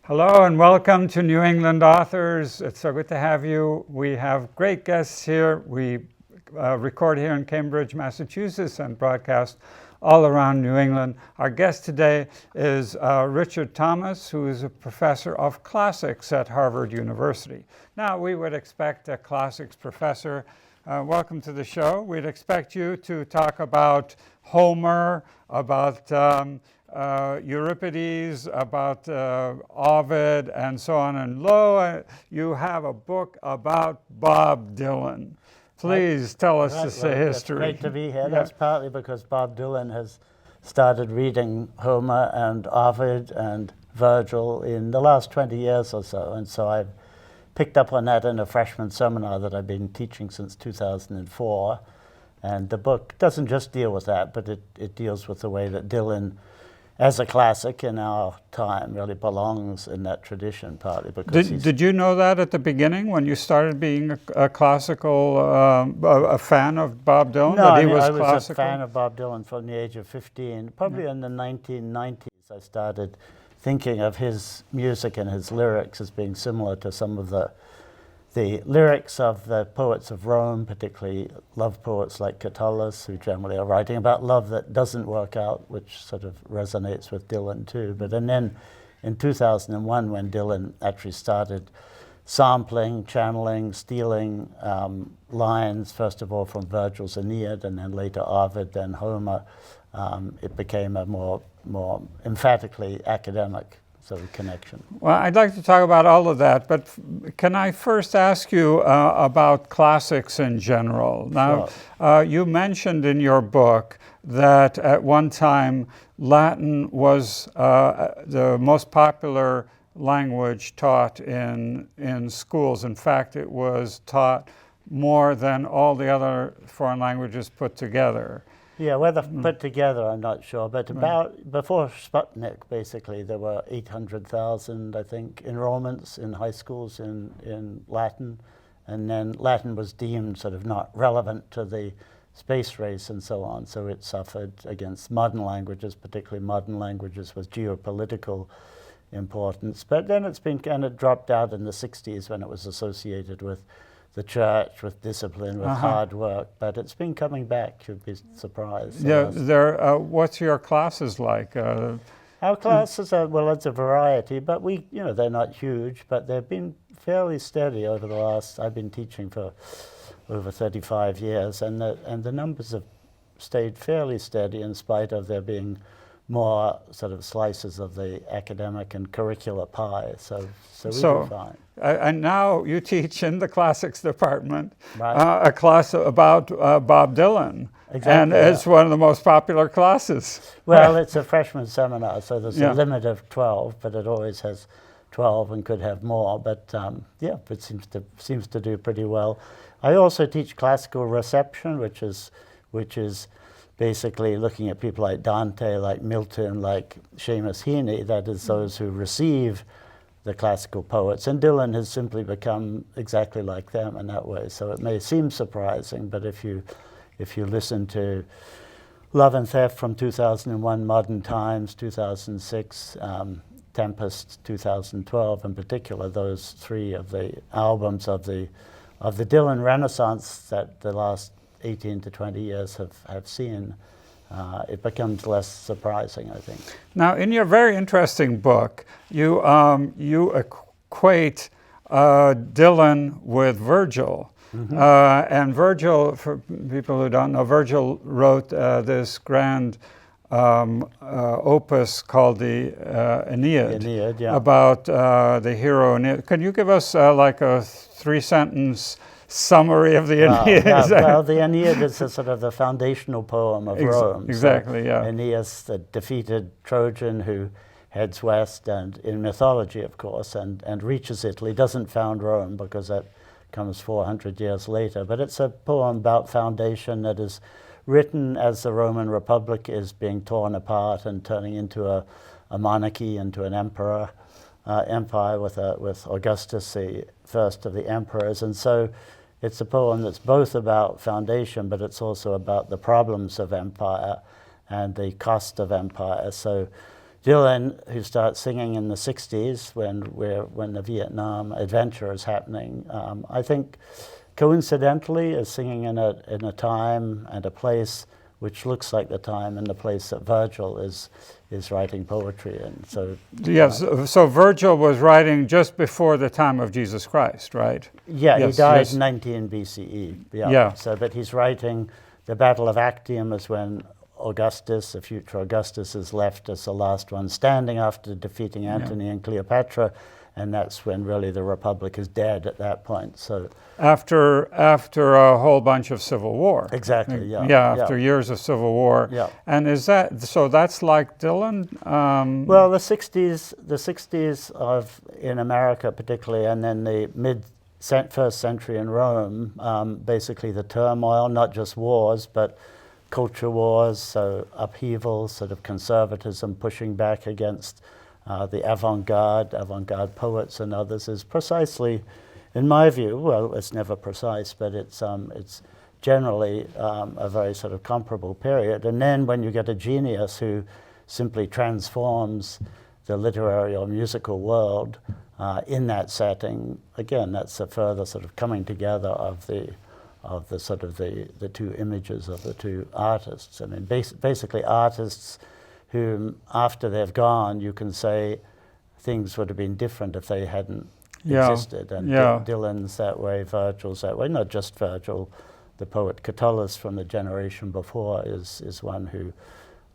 Hello and welcome to New England Authors. It's so good to have you. We have great guests here. We record here in Cambridge, Massachusetts and broadcast all around New England. Our guest today is Richard Thomas, who is a professor of classics at Harvard University. Now, we would expect a classics professor. Welcome to the show. We'd expect you to talk about Homer, about Euripides, about Ovid, and so on. And lo, you have a book about Bob Dylan. Please tell us the history. It's great to be here. That's partly because Bob Dylan has started reading Homer and Ovid and Virgil in the last 20 years or so. And so I've picked up on that in a freshman seminar that I've been teaching since 2004. And the book doesn't just deal with that, but it deals with the way that Dylan, as a classic in our time, really belongs in that tradition, partly because Did you know that at the beginning when you started being a classical, a fan of Bob Dylan? No, that I was was a fan of Bob Dylan from the age of 15. Probably in the 1990s, I started thinking of his music and his lyrics as being similar to some of the lyrics of the poets of Rome, particularly love poets like Catullus, who generally are writing about love that doesn't work out, which sort of resonates with Dylan too. And then in 2001, when Dylan actually started sampling, channeling, stealing lines, first of all from Virgil's Aeneid, and then later Ovid, then Homer, it became a more emphatically academic sort of connection. Well, I'd like to talk about all of that, but can I first ask you about classics in general? Now, Sure. You mentioned in your book that at one time Latin was the most popular language taught in schools. In fact, it was taught more than all the other foreign languages put together. Yeah, whether put together, I'm not sure. But before Sputnik, basically, there were 800,000, I think, enrollments in high schools in Latin. And then Latin was deemed sort of not relevant to the space race and so on. So it suffered against modern languages, particularly modern languages with geopolitical importance. But then it's been kind of dropped out in the 60s when it was associated with the church, with discipline, with hard work, but it's been coming back. You'd be surprised. Yeah, what's your classes like? Our classes are, well, it's a variety, but they're not huge, but they've been fairly steady over the last, I've been teaching for over 35 years, and the numbers have stayed fairly steady in spite of there being more sort of slices of the academic and curricular pie, so we do fine. And now you teach in the classics department, Right. a class about Bob Dylan. Exactly, and it's one of the most popular classes. Well, it's a freshman seminar, so there's a limit of 12, but it always has 12 and could have more. But it seems to do pretty well. I also teach classical reception, which is basically looking at people like Dante, like Milton, like Seamus Heaney, that is those who receive the classical poets. And Dylan has simply become exactly like them in that way. So it may seem surprising, but if you listen to Love and Theft from 2001, Modern Times, 2006, Tempest, 2012 in particular, those three of the albums of the Dylan Renaissance that the last 18 to 20 years have seen, it becomes less surprising, I think. Now, in your very interesting book, you equate Dylan with Virgil. Mm-hmm. And Virgil, for people who don't know, Virgil wrote this grand opus called the Aeneid, about the hero Aeneid. Can you give us like a 3-sentence summary of the Aeneid? Well, the Aeneid is sort of the foundational poem of Rome. Exactly, so Aeneas, the defeated Trojan who heads west, and in mythology, of course, and reaches Italy, doesn't found Rome because that comes 400 years later. But it's a poem about foundation that is written as the Roman Republic is being torn apart and turning into a monarchy, into an empire with Augustus, the first of the emperors. And so it's a poem that's both about foundation, but it's also about the problems of empire and the cost of empire. So Dylan, who starts singing in the 60s when the Vietnam adventure is happening, I think coincidentally is singing in a time and a place which looks like the time and the place that Virgil is writing poetry in. So yes, so Virgil was writing just before the time of Jesus Christ, right? yeah, Yes, he died yes. 19 BCE. Yeah. Yeah. So, but he's writing the Battle of Actium is when Augustus, the future Augustus, is left as the last one standing after defeating Antony and Cleopatra, and that's when really the Republic is dead at that point. So After a whole bunch of civil war. exactly, yeah. Yeah, after years of civil war. Yeah. And is that, so that's like Dylan? Well, the 60s in America particularly, and then the first century in Rome, basically the turmoil, not just wars, but culture wars, so upheaval, sort of conservatism pushing back against the avant-garde poets and others is precisely, in my view, well, it's never precise, but it's generally a very sort of comparable period. And then when you get a genius who simply transforms the literary or musical world in that setting, again, that's a further sort of coming together of the sort of the two images of the two artists. I mean, basically artists whom, after they've gone, you can say things would have been different if they hadn't existed. And Dylan's that way, Virgil's that way. Not just Virgil, the poet Catullus from the generation before is one who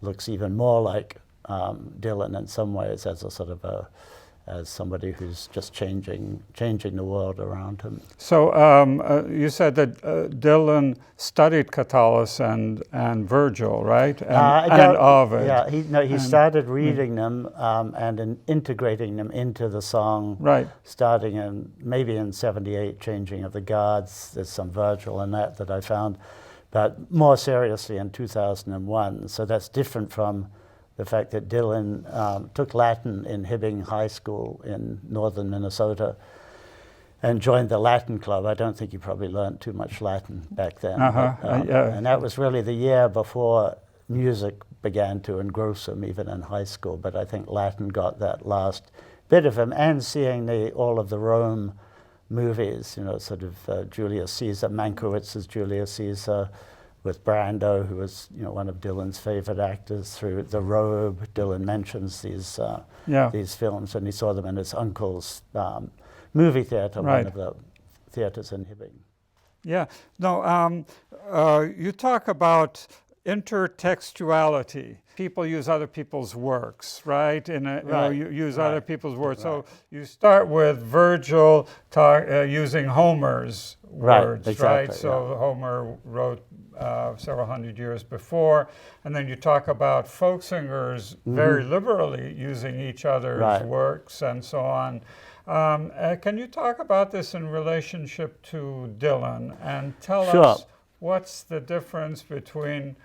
looks even more like Dylan in some ways as a sort of as somebody who's just changing the world around him. So you said that Dylan studied Catullus and Virgil, right? And Ovid. Yeah, he started reading them and integrating them into the song. Right. Starting maybe in 78, Changing of the Guards. There's some Virgil in that I found, but more seriously in 2001. So that's different from the fact that Dylan took Latin in Hibbing High School in northern Minnesota and joined the Latin Club. I don't think he probably learned too much Latin back then. And that was really the year before music began to engross him, even in high school. But I think Latin got that last bit of him, and seeing all of the Rome movies, sort of Julius Caesar, Mankiewicz's Julius Caesar, with Brando, who was one of Dylan's favorite actors, through The Robe. Dylan mentions these films, and he saw them in his uncle's movie theater, one of the theaters in Hibbing. Yeah. No, you talk about intertextuality. People use other people's works, right? You use other people's words. So you start with Virgil using Homer's words, right? So Homer wrote several hundred years before, and then you talk about folk singers very liberally using each other's works and so on. Can you talk about this in relationship to Dylan and tell us what's the difference between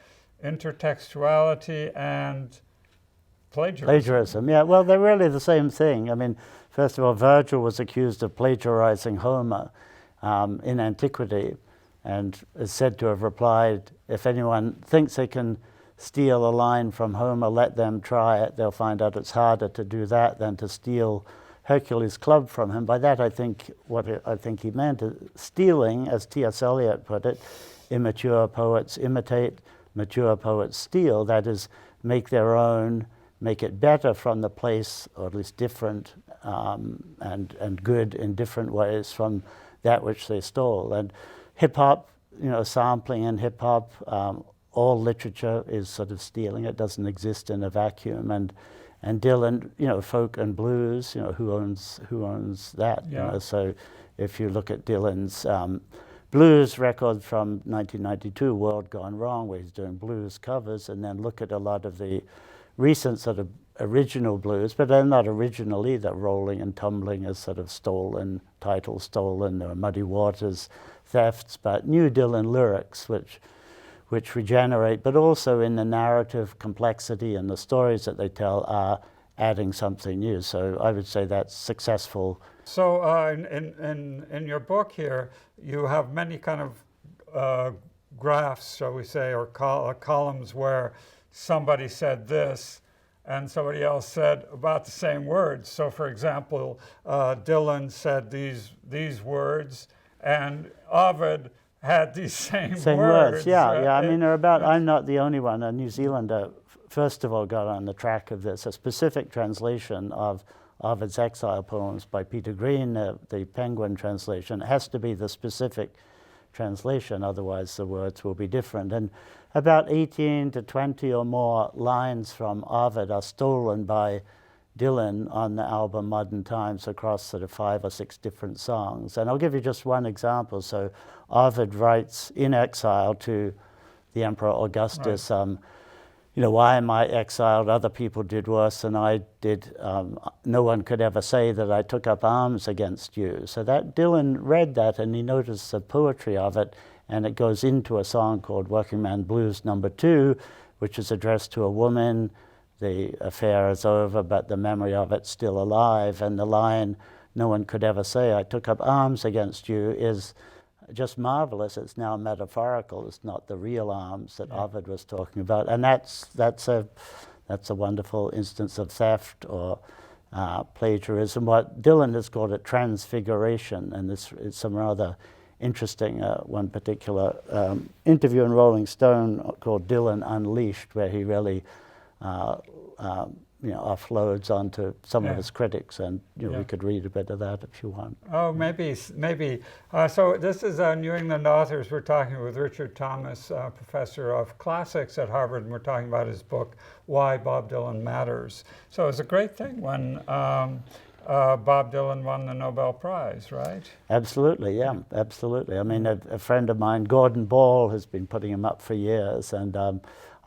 intertextuality and plagiarism? Yeah, well, they're really the same thing. I mean, first of all, Virgil was accused of plagiarizing Homer in antiquity, and is said to have replied, if anyone thinks they can steal a line from Homer, let them try it. They'll find out it's harder to do that than to steal Hercules' club from him. By that, I think he meant stealing, as T.S. Eliot put it, immature poets imitate, mature poets steal. That is, make their own, make it better from the place, or at least different and good in different ways from that which they stole. And hip-hop, sampling in hip-hop, all literature is sort of stealing. It doesn't exist in a vacuum. And Dylan, folk and blues, who owns that? Yeah. So if you look at Dylan's blues record from 1992, World Gone Wrong, where he's doing blues covers, and then look at a lot of the recent sort of original blues, but they're not original either. Rolling and Tumbling is sort of stolen, titles stolen, or Muddy Waters thefts, but new Dylan lyrics which regenerate, but also in the narrative complexity and the stories that they tell are adding something new. So I would say that's successful. So in your book here, you have many kind of graphs, shall we say, or columns where somebody said this, and somebody else said about the same words. So, for example, Dylan said these words, and Ovid had these same words. Yeah. I mean, I'm not the only one. A New Zealander, first of all, got on the track of this. A specific translation of Ovid's exile poems by Peter Green, the Penguin translation. It has to be the specific translation, otherwise the words will be different. And about 18 to 20 or more lines from Ovid are stolen by Dylan on the album Modern Times across sort of 5 or 6 different songs. And I'll give you just one example. So Ovid writes in exile to the Emperor Augustus, right. Why am I exiled? Other people did worse than I did. No one could ever say that I took up arms against you. So that Dylan read that and he noticed the poetry of it, and it goes into a song called Working Man Blues No. 2, which is addressed to a woman. The affair is over, but the memory of it's still alive. And the line, no one could ever say I took up arms against you, is just marvelous. It's now metaphorical. It's not the real arms that Ovid was talking about. And that's a wonderful instance of theft or plagiarism. What Dylan has called it transfiguration, and this is some rather interesting, one particular interview in Rolling Stone called Dylan Unleashed, where he really offloads onto some of his critics, and we could read a bit of that if you want. Oh, maybe. So this is New England Authors. We're talking with Richard Thomas, professor of classics at Harvard, and we're talking about his book, Why Bob Dylan Matters. So it's a great thing when Bob Dylan won the Nobel Prize, right? Absolutely, yeah, absolutely. I mean, a friend of mine, Gordon Ball, has been putting him up for years, and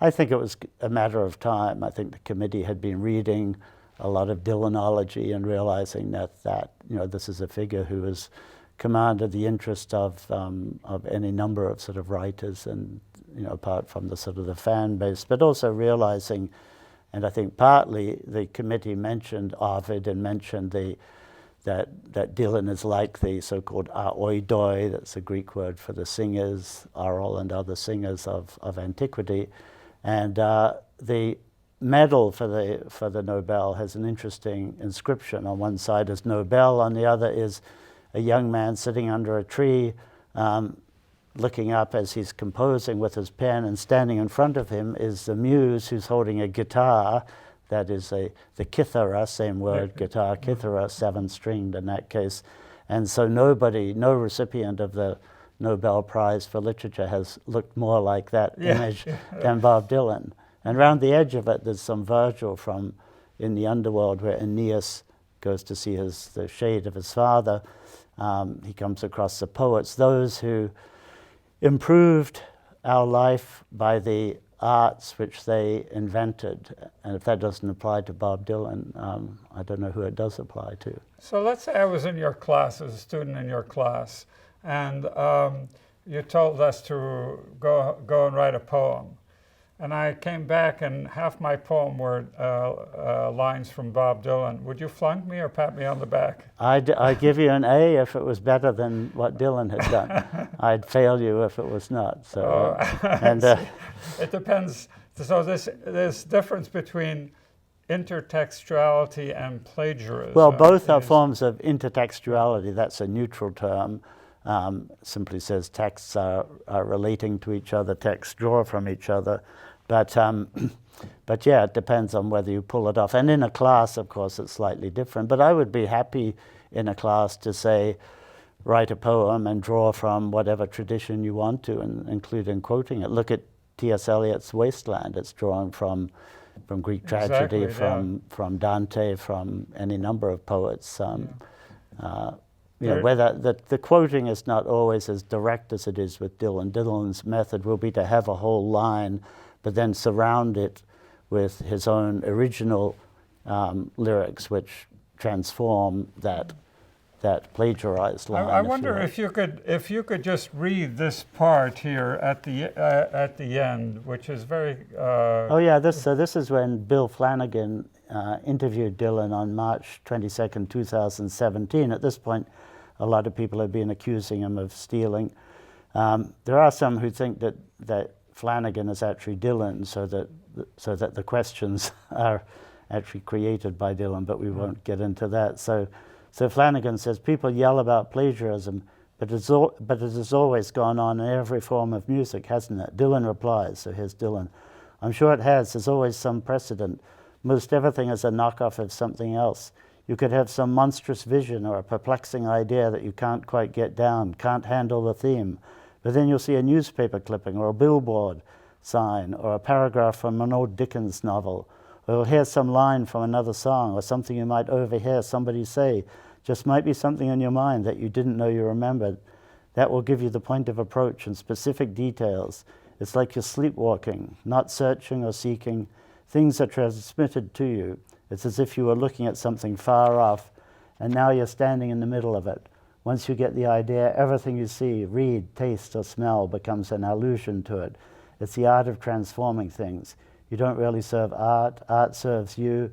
I think it was a matter of time. I think the committee had been reading a lot of Dylanology and realizing that this is a figure who has commanded the interest of any number of sort of writers, and apart from the sort of the fan base, but also realizing, and I think partly the committee mentioned Ovid and mentioned that Dylan is like the so-called aoidoi, that's a Greek word for the singers, oral and other singers of antiquity. And the medal for the Nobel has an interesting inscription. On one side is Nobel, on the other is a young man sitting under a tree, looking up as he's composing with his pen, and standing in front of him is the muse who's holding a guitar. That is the kithara, same word, guitar, kithara, 7-stringed in that case. And so no recipient of the Nobel Prize for Literature has looked more like that image than Bob Dylan. And around the edge of it, there's some Virgil from in the underworld where Aeneas goes to see the shade of his father. He comes across the poets, those who improved our life by the arts which they invented. And if that doesn't apply to Bob Dylan, I don't know who it does apply to. So let's say I was in your class, as a student in your class, and you told us to go and write a poem. And I came back and half my poem were lines from Bob Dylan. Would you flunk me or pat me on the back? I'd give you an A if it was better than what Dylan had done. I'd fail you if it was not. So, it depends. So this difference between intertextuality and plagiarism. Well, both are forms of intertextuality. That's a neutral term. Simply says texts are relating to each other, texts draw from each other. But yeah, it depends on whether you pull it off. And in a class, of course, it's slightly different. But I would be happy in a class to say, write a poem and draw from whatever tradition you want to, including quoting it. Look at T.S. Eliot's Wasteland. It's drawn from Greek tragedy, from Dante, from any number of poets. Whether the quoting is not always as direct as it is with Dylan. Dylan's method will be to have a whole line, but then surround it with his own original lyrics, which transform that plagiarized line. I wonder if you could just read this part here at the end, which is very. This is when Bill Flanagan interviewed Dylan on March 22nd, 2017. At this point, a lot of people have been accusing him of stealing. There are some who think that Flanagan is actually Dylan, so that the questions are actually created by Dylan, but we won't get into that. So Flanagan says, people yell about plagiarism, but it has always gone on in every form of music, hasn't it? Dylan replies, so here's Dylan. I'm sure it has. There's always some precedent. Most everything is a knockoff of something else. You could have some monstrous vision or a perplexing idea that you can't quite get down, can't handle the theme. But then you'll see a newspaper clipping or a billboard sign or a paragraph from an old Dickens novel. Or you'll hear some line from another song or something you might overhear somebody say. Just might be something in your mind that you didn't know you remembered. That will give you the point of approach and specific details. It's like you're sleepwalking, not searching or seeking. Things are transmitted to you. It's as if you were looking at something far off, and now you're standing in the middle of it. Once you get the idea, everything you see, read, taste, or smell becomes an allusion to it. It's the art of transforming things. You don't really serve art. Art serves you,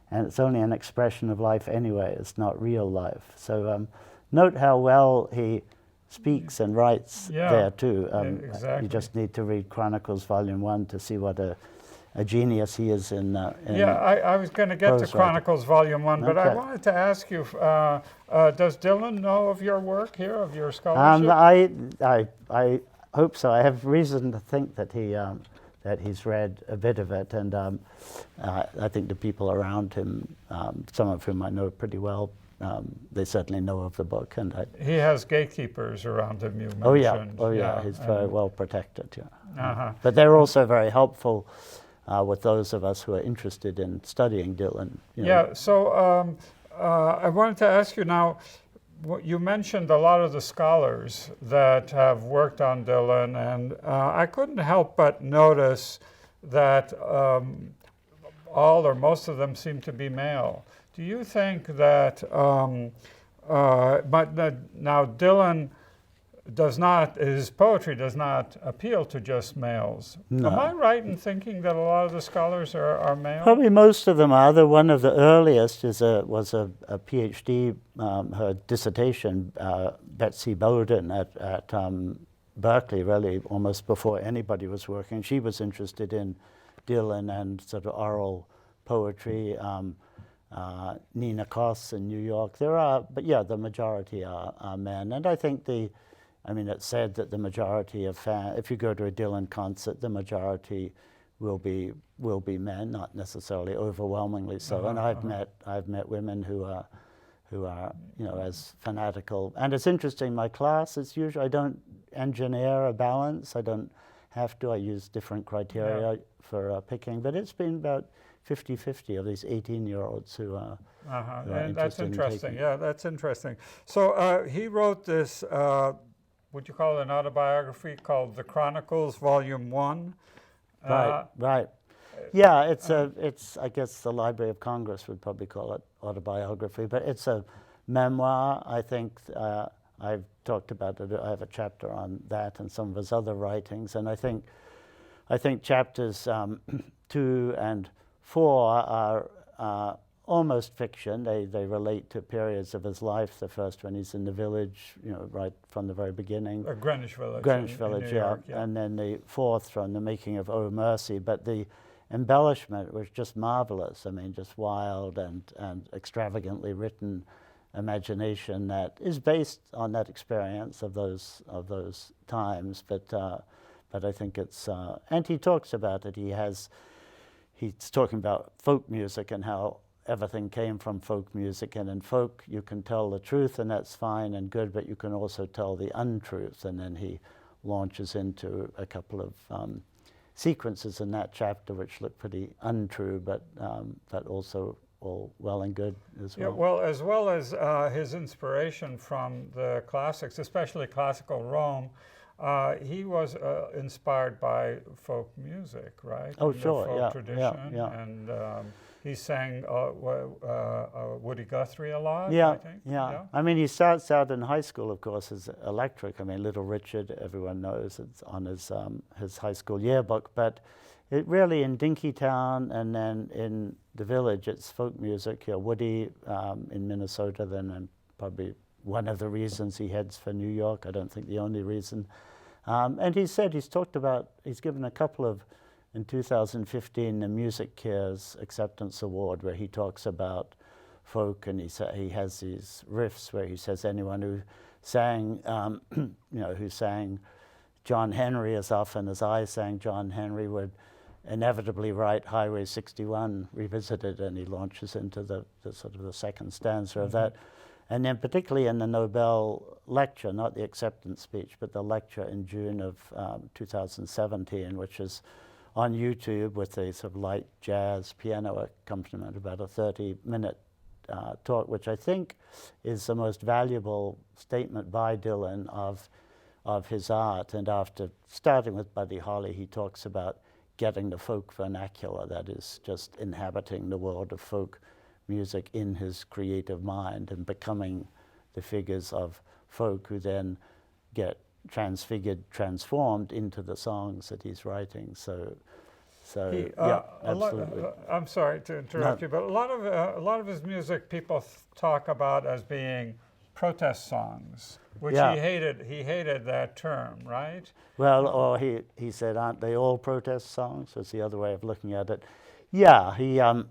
and it's only an expression of life anyway. It's not real life. So note how well he speaks and writes there too. Exactly. You just need to read Chronicles Volume 1 to see what a genius he is in I was going to get to Chronicles Volume 1, but I wanted to ask you, does Dylan know of your work here, of your scholarship? I hope so. I have reason to think that he's read a bit of it, and I think the people around him, some of whom I know pretty well, they certainly know of the book. And he has gatekeepers around him, you mentioned. Oh yeah, he's very well protected, But they're also very helpful with those of us who are interested in studying Dylan. So I wanted to ask you now, you mentioned a lot of the scholars that have worked on Dylan, and I couldn't help but notice that all or most of them seem to be male. Do you think that, but now Dylan his poetry does not appeal to just males. No. Am I right in thinking that a lot of the scholars are male? Probably most of them are. One of the earliest was a PhD, her dissertation, Betsy Bowden at Berkeley, really almost before anybody was working. She was interested in Dylan and sort of oral poetry. Nina Koss in New York. There are, but yeah, the majority are men. And I think it's said that the majority of if you go to a Dylan concert, the majority will be men, not necessarily overwhelmingly so. And I've met women who are as fanatical. And it's interesting. My class is usually, I don't engineer a balance. I don't have to. I use different criteria for picking. But it's been about 50-50 of these 18-year-olds who are. And that's interesting. That's interesting. So he wrote this. Would you call it an autobiography called The Chronicles, Volume 1? Right. Yeah, it's I guess the Library of Congress would probably call it autobiography, but it's a memoir. I think I've talked about it. I have a chapter on that and some of his other writings, and I think chapters 2 and 4 are almost fiction. They relate to periods of his life. The first one, he's in the village, right from the very beginning. Greenwich Village. Greenwich Village, in New York, yeah. And then the fourth from the making of Oh Mercy. But the embellishment was just marvelous. I mean, just wild and extravagantly written imagination that is based on that experience of those times. But I think it's and he talks about it. He's talking about folk music and how everything came from folk music, and in folk you can tell the truth, and that's fine and good, but you can also tell the untruth. And then he launches into a couple of sequences in that chapter which look pretty untrue, but also all well and good as well. Yeah, well, as well as his inspiration from the classics, especially classical Rome. He was inspired by folk music, right? Oh, sure, folk tradition. Yeah. And he sang Woody Guthrie a lot, yeah, I think. Yeah. I mean, he starts out in high school, of course, as electric. I mean, Little Richard, everyone knows, it's on his high school yearbook. But it really, in Dinkytown and then in the village, it's folk music. Woody in Minnesota, then, and probably one of the reasons he heads for New York. I don't think the only reason. And he's given a couple of in 2015 the Music Cares Acceptance Award, where he talks about folk, and he has these riffs where he says anyone who sang, who sang John Henry as often as I sang John Henry would inevitably write Highway 61 Revisited, and he launches into the sort of the second stanza of that. And then particularly in the Nobel lecture, not the acceptance speech, but the lecture in June of 2017, which is on YouTube with a sort of light jazz piano accompaniment, about a 30-minute talk, which I think is the most valuable statement by Dylan of his art. And after starting with Buddy Holly, he talks about getting the folk vernacular, that is, just inhabiting the world of folk music in his creative mind and becoming the figures of folk who then get transformed into the songs that he's writing. Yeah, absolutely. I'm sorry to interrupt you, but a lot of his music people talk about as being protest songs, which he hated. He hated that term, right? Well, or he said, aren't they all protest songs? Was the other way of looking at it. Yeah,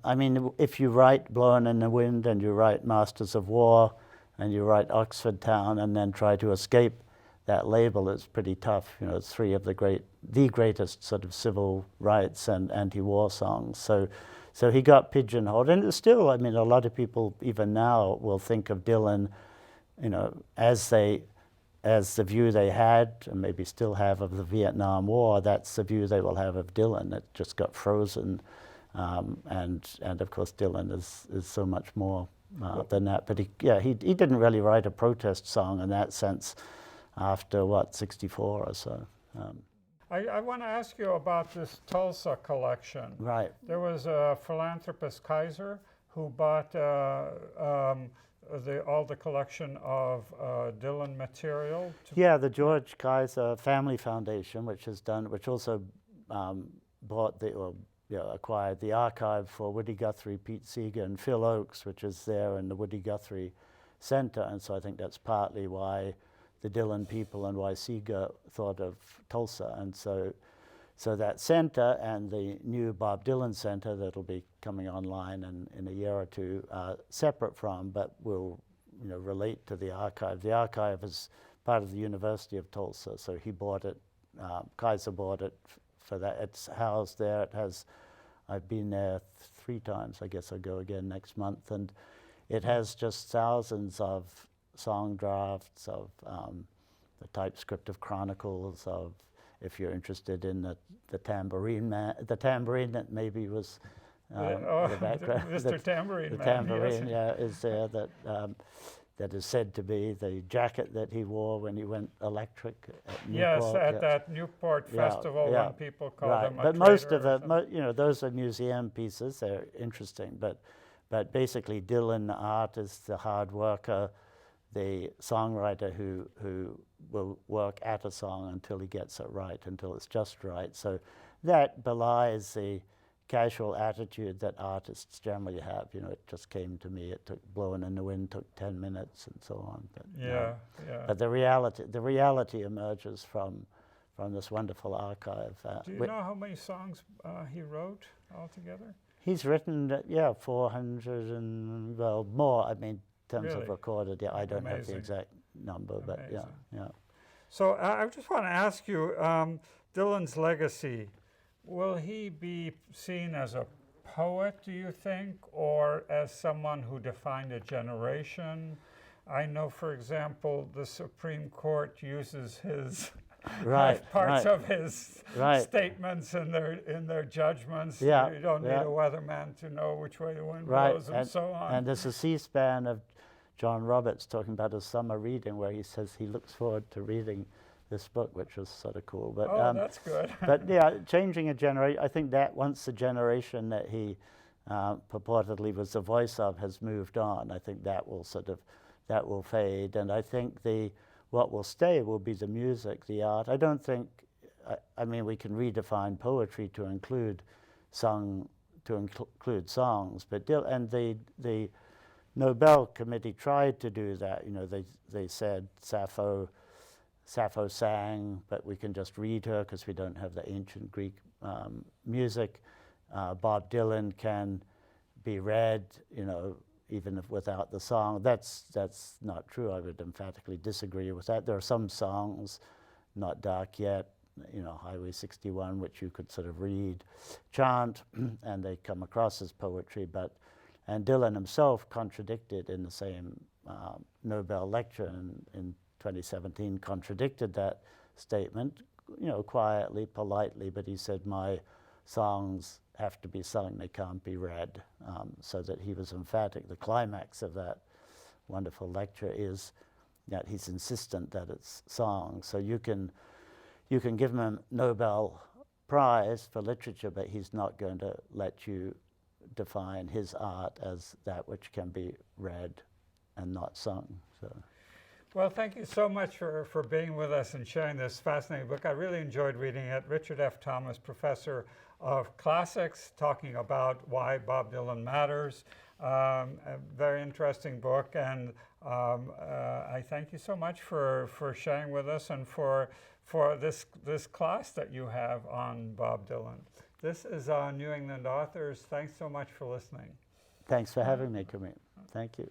I mean, if you write Blowin' in the Wind and you write Masters of War and you write Oxford Town and then try to escape that label, it's pretty tough. You know, it's three of the greatest sort of civil rights and anti-war songs. So he got pigeonholed, and it's still, I mean, a lot of people even now will think of Dylan, you know, as the view they had and maybe still have of the Vietnam War. That's the view they will have of Dylan. It just got frozen. And of course Dylan is so much more than that. But he didn't really write a protest song in that sense after, 64 or so. I want to ask you about this Tulsa collection. Right. There was a philanthropist, Kaiser, who bought all the collection of Dylan material. Yeah, the George Kaiser Family Foundation, which also acquired the archive for Woody Guthrie, Pete Seeger, and Phil Oakes, which is there in the Woody Guthrie Center. And so I think that's partly why the Dylan people and why Seeger thought of Tulsa. And so that center and the new Bob Dylan Center that'll be coming online in a year or two are separate from, but will relate to the archive. The archive is part of the University of Tulsa, so he bought it. Kaiser bought it for that. It's housed there. I've been there 3 times. I guess I'll go again next month. And it has just thousands of song drafts, of the typescript of Chronicles, of, if you're interested in the tambourine man, the tambourine that maybe was the background. Mr. Tambourine the Man. tambourine, Yes. is there that is said to be the jacket that he wore when he went electric at Newport. Yes, at that Newport festival when people called him a But traitor most of or those are museum pieces. They're interesting, but basically Dylan art is the hard worker, the songwriter who will work at a song until he gets it right, until it's just right. So that belies the casual attitude that artists generally have. It just came to me. It took Blowin' in the Wind took 10 minutes and so on. But, But the reality emerges from this wonderful archive. Do you know how many songs he wrote altogether? He's written 400 and more. I mean, in terms of recorded. I don't have the exact number, but yeah. So I just want to ask you, Dylan's legacy. Will he be seen as a poet, do you think, or as someone who defined a generation? I know, for example, the Supreme Court uses his parts of his statements in their judgments. Yeah, you don't need a weatherman to know which way the wind blows, and so on. And there's a C-SPAN of John Roberts talking about his summer reading, where he says he looks forward to reading this book, which was sort of cool. But, that's good. But changing a generation, I think that once the generation that he purportedly was the voice of has moved on, I think that will fade. And I think what will stay will be the music, the art. I don't think, I mean, we can redefine poetry to include songs, but the Nobel Committee tried to do that. They said Sappho Sappho sang, but we can just read her because we don't have the ancient Greek music. Bob Dylan can be read, even if without the song. That's not true. I would emphatically disagree with that. There are some songs, Not Dark Yet, Highway 61, which you could sort of read, chant, and they come across as poetry. And Dylan himself contradicted in the same Nobel lecture in 2017, contradicted that statement, quietly, politely, but he said, my songs have to be sung, they can't be read, so that he was emphatic. The climax of that wonderful lecture is that he's insistent that it's songs. So you can give him a Nobel Prize for literature, but he's not going to let you define his art as that which can be read and not sung. So. Well, thank you so much for being with us and sharing this fascinating book. I really enjoyed reading it. Richard F. Thomas, professor of classics, talking about why Bob Dylan matters. A very interesting book, and I thank you so much for sharing with us and for this class that you have on Bob Dylan. This is New England Authors. Thanks so much for listening. Thanks for having me, Kameel. Thank you.